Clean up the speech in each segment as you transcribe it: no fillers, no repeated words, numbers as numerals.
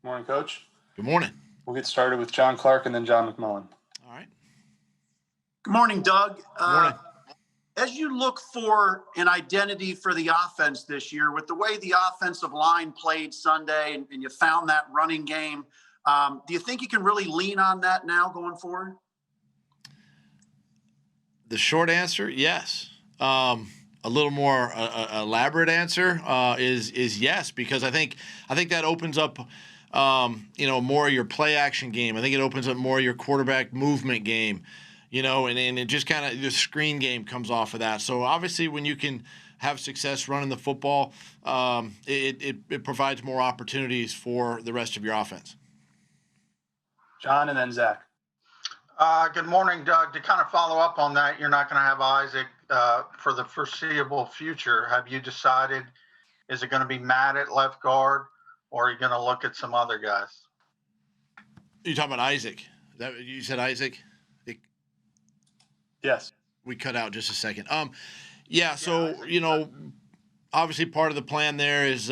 Morning, Coach. Good morning. We'll get started with John Clark and then John McMullen. All right. Good morning, Doug. Morning. As you look for an identity for the offense this year, with the way the offensive line played Sunday and you found that running game, do you think you can really lean on that now going forward? The short answer, yes. A little more elaborate answer is yes, because I think that opens up more of your play action game. I think it opens up more of your quarterback movement game, and it just kind of the screen game comes off of that. So obviously when you can have success running the football, it provides more opportunities for the rest of your offense. John and then Zach. Good morning, Doug. To kind of follow up on that, you're not going to have Isaac for the foreseeable future. Have you decided, is it going to be Matt at left guard, or are you going to look at some other guys? You talking about Isaac? You said Isaac? Yes. We cut out just a second. So, obviously part of the plan there is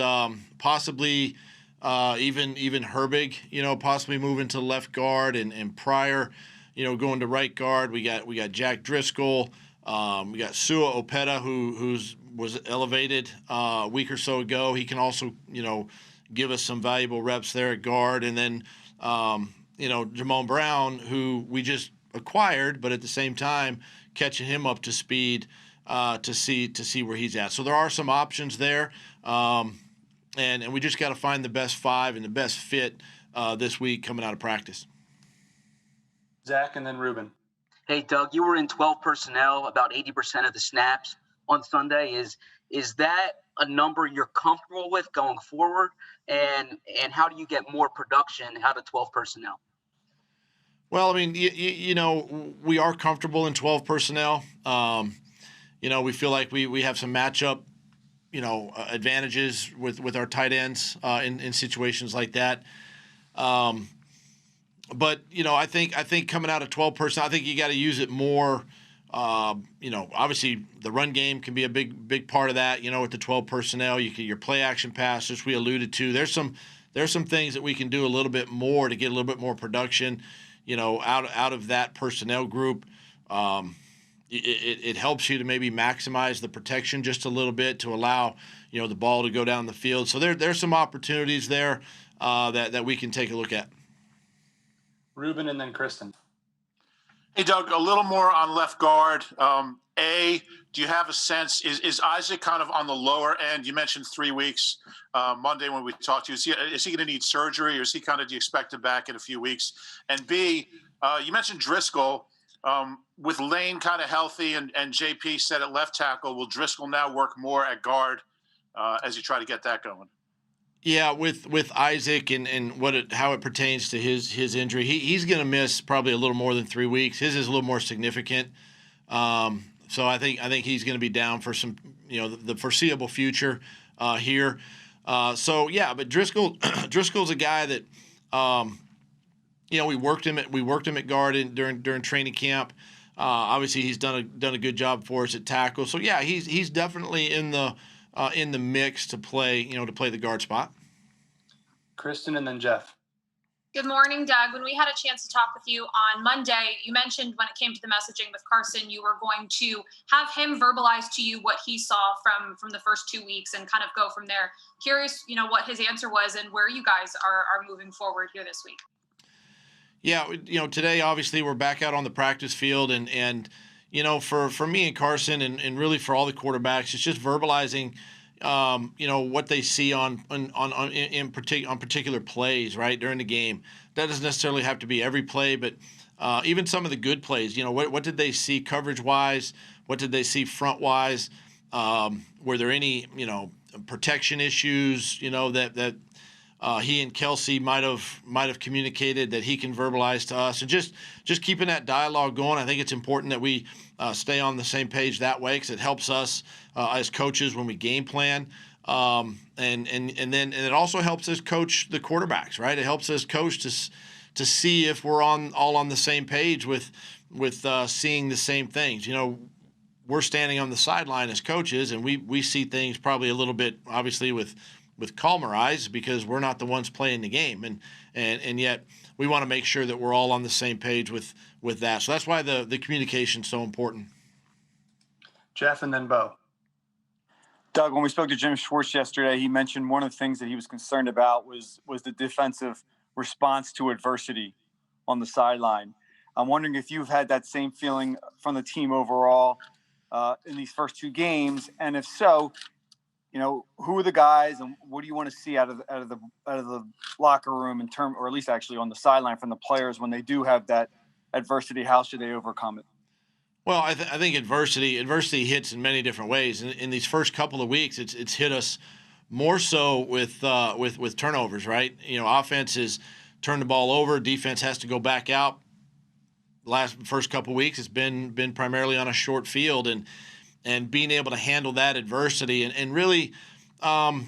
possibly even Herbig, possibly moving to left guard and Pryor, going to right guard. We got Jack Driscoll. We got Sua Opeta, who was elevated a week or so ago. He can also, give us some valuable reps there at guard. And then, Jamon Brown, who we just acquired, but at the same time catching him up to speed to see where he's at. So there are some options there, and we just got to find the best five and the best fit this week coming out of practice. Zach and then Ruben. Hey, Doug, you were in 12 personnel about 80% of the snaps on Sunday. Is that a number you're comfortable with going forward? And how do you get more production out of 12 personnel? Well, I mean, we are comfortable in 12 personnel. We feel like we have some matchup, advantages with our tight ends in situations like that. But I think coming out of 12 personnel, I think you got to use it more. Obviously the run game can be a big part of that. With the 12 personnel, your play action passes we alluded to. There's some things that we can do a little bit more to get a little bit more production. Out of that personnel group, it helps you to maybe maximize the protection just a little bit to allow, the ball to go down the field. So there's some opportunities there that we can take a look at. Ruben and then Kristen. Hey, Doug, a little more on left guard. Do you have a sense, is Isaac kind of on the lower end? You mentioned 3 weeks Monday when we talked to you. Is he going to need surgery, or is he do you expect him back in a few weeks? And B, you mentioned Driscoll. With Lane kind of healthy and JP set at left tackle, will Driscoll now work more at guard as you try to get that going? Yeah, with Isaac and how it pertains to his injury, he's going to miss probably a little more than 3 weeks. His is a little more significant. So I think he's going to be down for some, the foreseeable future here. But Driscoll's a guy that, we worked him at guard during training camp. Obviously, he's done a good job for us at tackle. So yeah, he's definitely in the mix to play the guard spot. Kristen and then Jeff. Good morning, Doug. When we had a chance to talk with you on Monday, you mentioned when it came to the messaging with Carson, you were going to have him verbalize to you what he saw from the first 2 weeks and kind of go from there. Curious, what his answer was and where you guys are moving forward here this week. Yeah, today obviously we're back out on the practice field and for me and Carson and really for all the quarterbacks, it's just verbalizing what they see on particular plays, right, during the game. That doesn't necessarily have to be every play, but even some of the good plays. What did they see coverage-wise? What did they see front-wise? Were there any, protection issues, that he and Kelsey might have communicated that he can verbalize to us? And just keeping that dialogue going. I think it's important that we stay on the same page that way, because it helps us as coaches when we game plan, and then it also helps us coach the quarterbacks, right? It helps us coach to see if we're all on the same page with seeing the same things. We're standing on the sideline as coaches, and we see things probably a little bit, obviously with calmer eyes because we're not the ones playing the game, and yet we want to make sure that we're all on the same page with that. So that's why the communication is so important. Jeff and then Bo. Doug, when we spoke to Jim Schwartz yesterday, he mentioned one of the things that he was concerned about was the defensive response to adversity on the sideline. I'm wondering if you've had that same feeling from the team overall in these first two games, and if so, who are the guys, and what do you want to see out of the locker room in term, or at least actually on the sideline from the players when they do have that adversity? How should they overcome it? Well, I think adversity hits in many different ways. In these first couple of weeks, it's hit us more so with turnovers, right? Offense has turned the ball over, defense has to go back out. First couple of weeks, it's been primarily on a short field, and being able to handle that adversity and really, I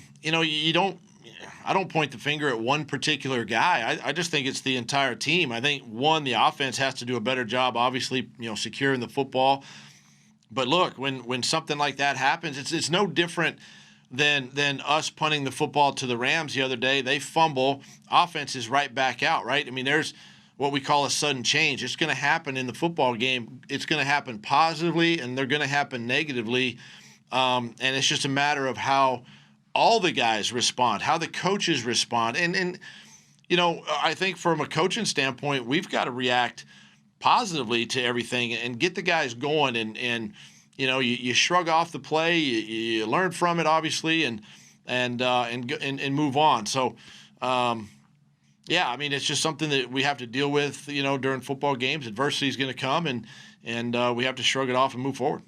don't point the finger at one particular guy. I just think it's the entire team. I think, the offense has to do a better job, obviously, securing the football. But look, when something like that happens, it's no different than us punting the football to the Rams the other day. They fumble, offense is right back out, right? I mean, there's what we call a sudden change. It's going to happen in the football game. It's going to happen positively, and they're going to happen negatively. And it's just a matter of how all the guys respond, how the coaches respond. And I think from a coaching standpoint, we've got to react positively to everything and get the guys going. And you shrug off the play, you learn from it, obviously, and move on. So, it's just something that we have to deal with, during football games. Adversity is going to come, and we have to shrug it off and move forward.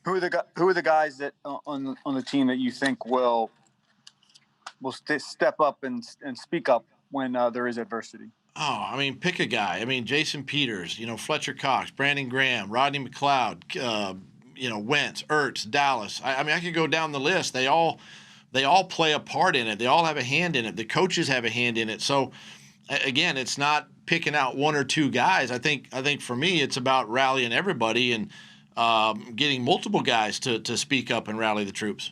Who are the guys that on the team that you think will step up and speak up when there is adversity? Oh, pick a guy. Jason Peters, Fletcher Cox, Brandon Graham, Rodney McLeod, Wentz, Ertz, Dallas. I could go down the list. They all play a part in it. They all have a hand in it. The coaches have a hand in it. So, again, it's not picking out one or two guys. I think for me, it's about rallying everybody and getting multiple guys to speak up and rally the troops.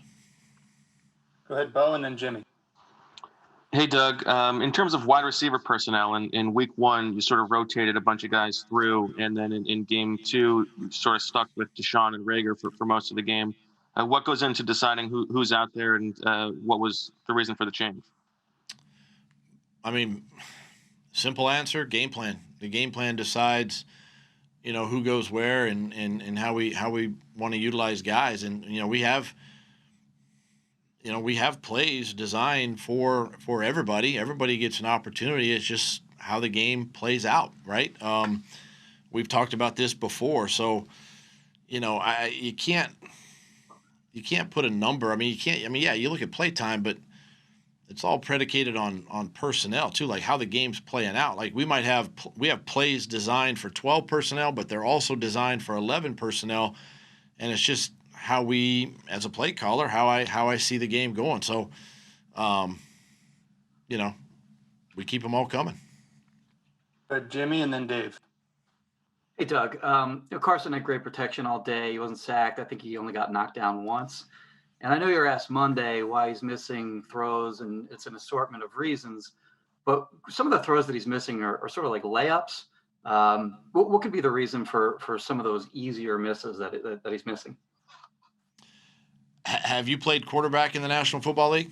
Go ahead, Bo, and then Jimmy. Hey, Doug. In terms of wide receiver personnel, in week one, you sort of rotated a bunch of guys through, and then in game two, you sort of stuck with Deshaun and Rager for most of the game. What goes into deciding who's out there, and what was the reason for the change? Simple answer: game plan. The game plan decides, who goes where and how we want to utilize guys, and we have plays designed for everybody. Everybody gets an opportunity. It's just how the game plays out, right? We've talked about this before, so you can't put a number. You look at play time, but it's all predicated on personnel too, like how the game's playing out. Like we have plays designed for 12 personnel, but they're also designed for 11 personnel, and it's just how we, as a play caller, how I see the game going. So, we keep them all coming. Jimmy and then Dave. Hey, Doug. Carson had great protection all day. He wasn't sacked. I think he only got knocked down once. And I know you were asked Monday why he's missing throws, and it's an assortment of reasons. But some of the throws that he's missing are sort of like layups. What could be the reason for some of those easier misses that he's missing? Have you played quarterback in the National Football League?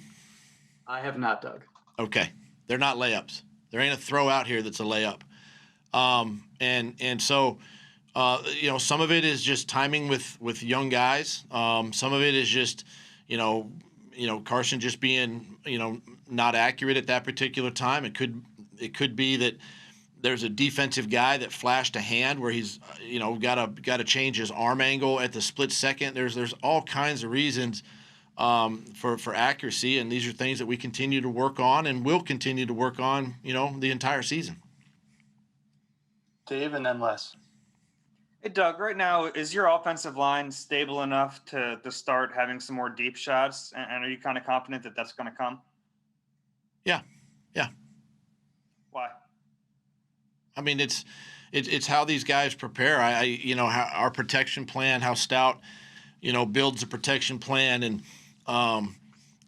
I have not, Doug. Okay. They're not layups. There ain't a throw out here that's a layup. So some of it is just timing with young guys. Some of it is just, Carson just being, not accurate at that particular time. It could be that there's a defensive guy that flashed a hand where he's, got to change his arm angle at the split second. There's all kinds of reasons for accuracy, and these are things that we continue to work on and will continue to work on, the entire season. Dave and then Les. Hey, Doug, right now, is your offensive line stable enough to start having some more deep shots? And are you kind of confident that that's going to come? Yeah. Why? It's how these guys prepare. How our protection plan, how Stout, builds a protection plan. And,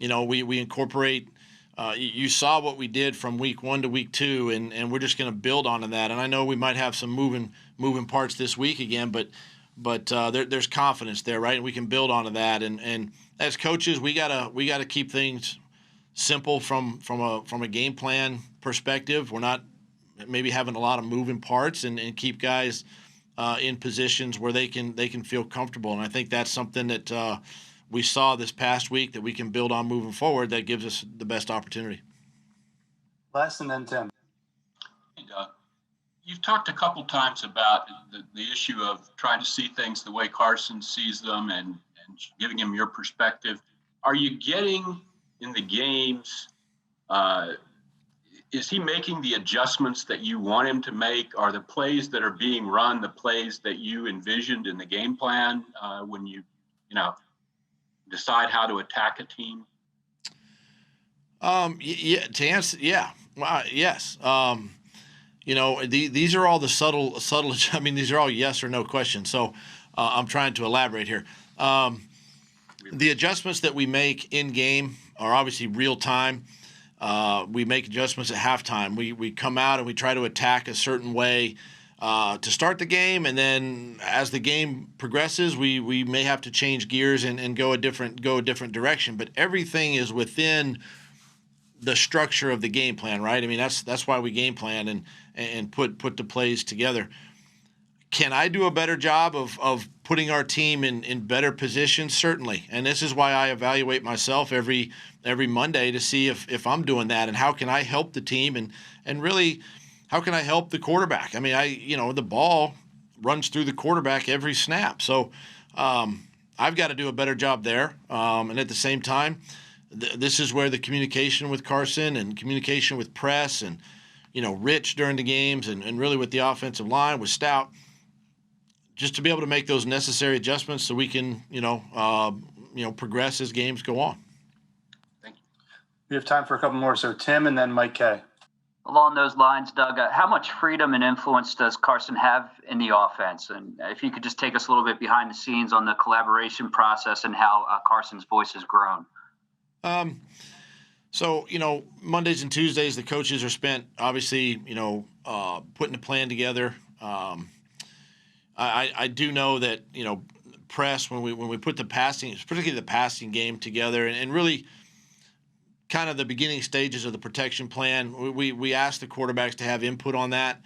we incorporate. You saw what we did from week 1 to week 2, and we're just going to build onto that. And I know we might have some moving parts this week again, but there's confidence there, right? And we can build onto that. And as coaches, we gotta keep things simple from a game plan perspective. We're not maybe having a lot of moving parts, and keep guys in positions where they can feel comfortable. And I think that's something that we saw this past week that we can build on moving forward. That gives us the best opportunity. Les and then Tim. Hey, Doug. You've talked a couple times about the issue of trying to see things the way Carson sees them and giving him your perspective. Are you getting in the games, is he making the adjustments that you want him to make? Are the plays that are being run the plays that you envisioned in the game plan when you decide how to attack a team? Yeah. To answer, yeah. Well, yes. These are all the subtle. I mean, these are all yes or no questions. So I'm trying to elaborate here. The adjustments that we make in game are obviously real time. We make adjustments at halftime. We come out and we try to attack a certain way to start the game, and then as the game progresses, we may have to change gears and go a different direction. But everything is within the structure of the game plan, right? I mean, that's why we game plan and put the plays together. Can I do a better job of putting our team in better positions? Certainly. And this is why I evaluate myself every Monday to see if I'm doing that, and how can I help the team, and really how can I help the quarterback? I mean, the ball runs through the quarterback every snap. So I've got to do a better job there. And at the same time, this is where the communication with Carson and communication with press and, Rich during the games and really with the offensive line with Stout, just to be able to make those necessary adjustments so we can, progress as games go on. Thank you. We have time for a couple more. So Tim and then Mike K. Along those lines, Doug, how much freedom and influence does Carson have in the offense? And if you could just take us a little bit behind the scenes on the collaboration process and how Carson's voice has grown. So, Mondays and Tuesdays, the coaches are spent, obviously, putting a plan together. I do know that, press, when we put the passing, particularly the passing game together, and really kind of the beginning stages of the protection plan, we ask the quarterbacks to have input on that,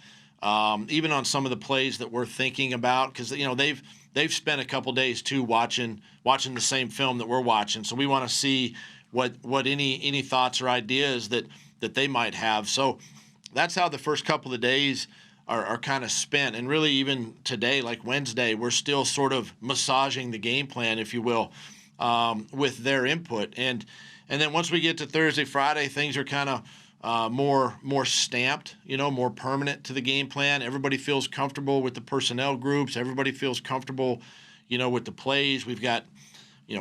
even on some of the plays that we're thinking about, because, they've spent a couple days too watching the same film that we're watching. So we want to see what any thoughts or ideas that they might have. So that's how the first couple of days are kind of spent. And really, even today, like Wednesday, we're still sort of massaging the game plan, if you will, with their input. And then once we get to Thursday, Friday, things are kind of more stamped, more permanent to the game plan. Everybody feels comfortable with the personnel groups. Everybody feels comfortable, with the plays. We've got,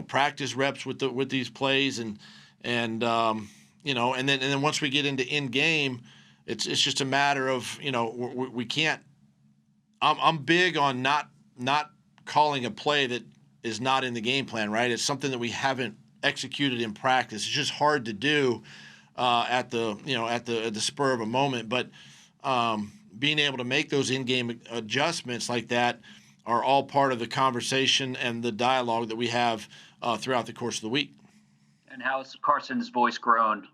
practice reps with these plays, and then once we get into in game, it's just a matter of, we can't. I'm big on not calling a play that is not in the game plan, right? It's something that we haven't executed in practice. It's just hard to do at the spur of a moment. But being able to make those in-game adjustments like that are all part of the conversation and the dialogue that we have throughout the course of the week. And how has Carson's voice grown,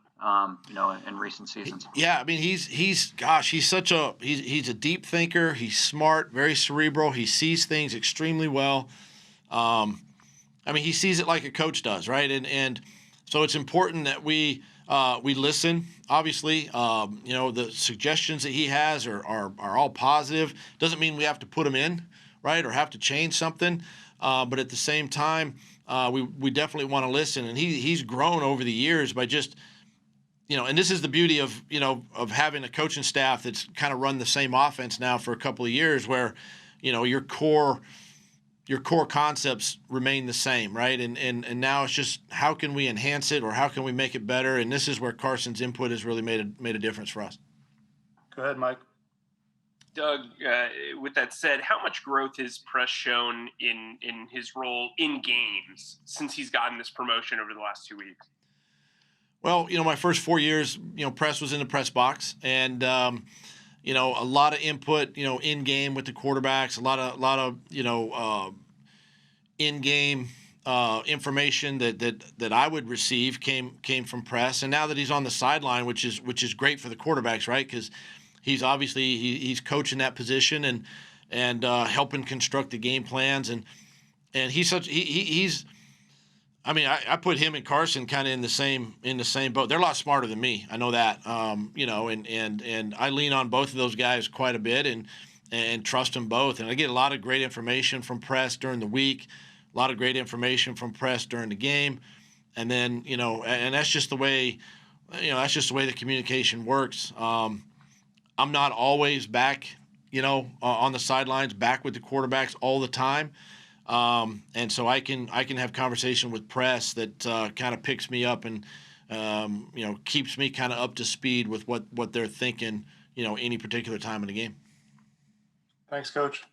in recent seasons? Yeah, I mean, he's a deep thinker. He's smart, very cerebral. He sees things extremely well. He sees it like a coach does, right? And so it's important that we listen. Obviously, the suggestions that he has are all positive. Doesn't mean we have to put them in, right, or have to change something. But at the same time, we definitely want to listen. And he's grown over the years by just, and this is the beauty of having a coaching staff that's kind of run the same offense now for a couple of years, where, your core concepts remain the same, right? And now it's just how can we enhance it, or how can we make it better? And this is where Carson's input has really made a difference for us. Go ahead, Mike. Doug, with that said, how much growth has Press shown in his role in games since he's gotten this promotion over the last 2 weeks? Well, my first 4 years, Press was in the press box, and a lot of input, in game with the quarterbacks, a lot of in game information that I would receive came from Press. And now that he's on the sideline, which is great for the quarterbacks, right? Because he's obviously he's coaching that position and helping construct the game plans, and he's. I mean, I put him and Carson kind of in the same boat. They're a lot smarter than me. I know that. And I lean on both of those guys quite a bit and trust them both. And I get a lot of great information from Press during the week, a lot of great information from Press during the game. And then, and that's just the way, the communication works. I'm not always back, on the sidelines, back with the quarterbacks all the time. And so I can have conversation with Press that kind of picks me up and keeps me kind of up to speed with what they're thinking any particular time in the game. Thanks, Coach.